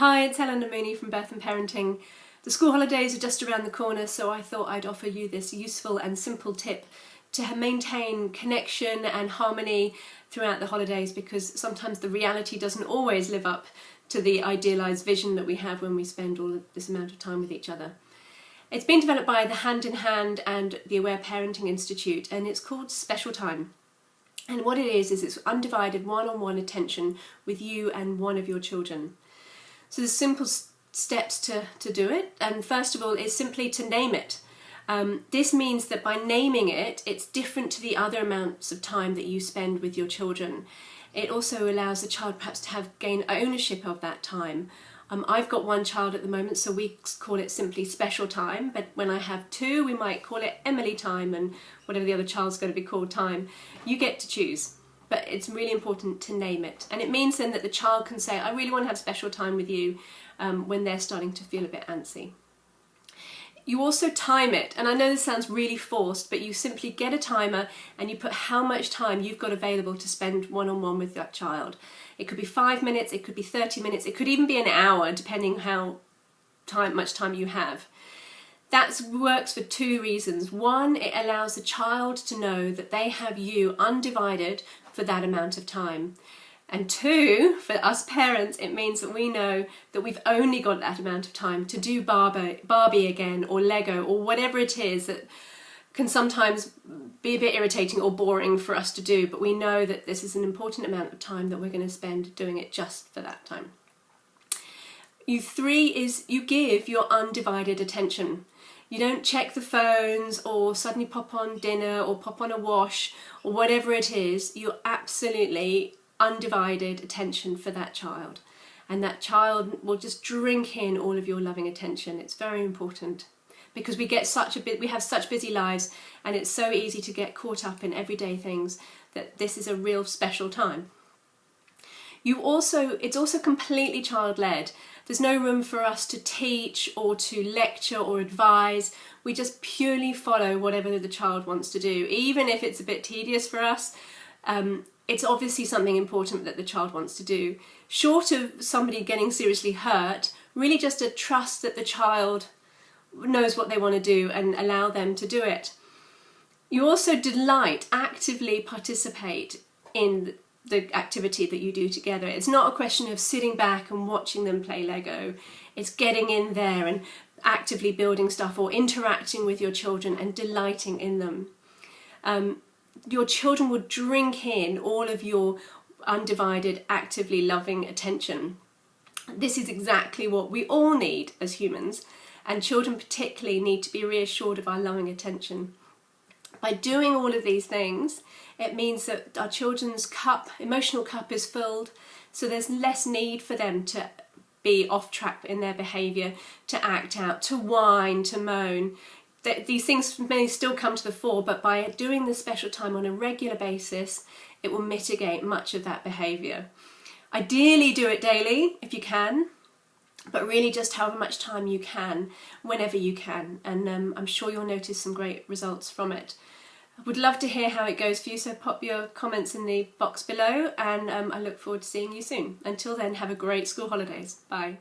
Hi, it's Helen Mooney from Birth and Parenting. The school holidays are just around the corner, so I thought I'd offer you this useful and simple tip to maintain connection and harmony throughout the holidays, because sometimes the reality doesn't always live up to the idealised vision that we have when we spend all of this amount of time with each other. It's been developed by the Hand in Hand and the Aware Parenting Institute, and it's called Special Time. And what it is it's undivided one-on-one attention with you and one of your children. So there's simple steps to do it, and first of all is simply to name it. This means that by naming it, it's different to the other amounts of time that you spend with your children. It also allows the child perhaps to gain ownership of that time. I've got one child at the moment, so we call it simply special time, but when I have two, we might call it Emily time and whatever the other child's going to be called time. You get to choose. But it's really important to name it. And it means then that the child can say, I really want to have special time with you when they're starting to feel a bit antsy. You also time it, and I know this sounds really forced, but you simply get a timer and you put how much time you've got available to spend one-on-one with that child. It could be 5 minutes, it could be 30 minutes, it could even be an hour, depending how much time you have. That works for two reasons. One, it allows the child to know that they have you undivided for that amount of time. And two, for us parents, it means that we know that we've only got that amount of time to do Barbie again, or Lego, or whatever it is that can sometimes be a bit irritating or boring for us to do, but we know that this is an important amount of time that we're going to spend doing it just for that time. Three is you give your undivided attention. You don't check the phones or suddenly pop on dinner or pop on a wash or whatever it is. You're absolutely undivided attention for that child. And that child will just drink in all of your loving attention. It's very important because we have such busy lives, and it's so easy to get caught up in everyday things that this is a real special time. It's also completely child-led. There's no room for us to teach or to lecture or advise. We just purely follow whatever the child wants to do. Even if it's a bit tedious for us, it's obviously something important that the child wants to do. Short of somebody getting seriously hurt, really just a trust that the child knows what they want to do and allow them to do it. You also actively participate in the activity that you do together. It's not a question of sitting back and watching them play Lego. It's getting in there and actively building stuff or interacting with your children and delighting in them. Your children will drink in all of your undivided, actively loving attention. This is exactly what we all need as humans, and children particularly need to be reassured of our loving attention. By doing all of these things, it means that our children's emotional cup is filled, so there's less need for them to be off track in their behaviour, to act out, to whine, to moan. These things may still come to the fore, but by doing this special time on a regular basis, it will mitigate much of that behaviour. Ideally do it daily if you can, but really just however much time you can, whenever you can, and I'm sure you'll notice some great results from it. I would love to hear how it goes for you, so pop your comments in the box below, and I look forward to seeing you soon. Until then, have a great school holidays. Bye.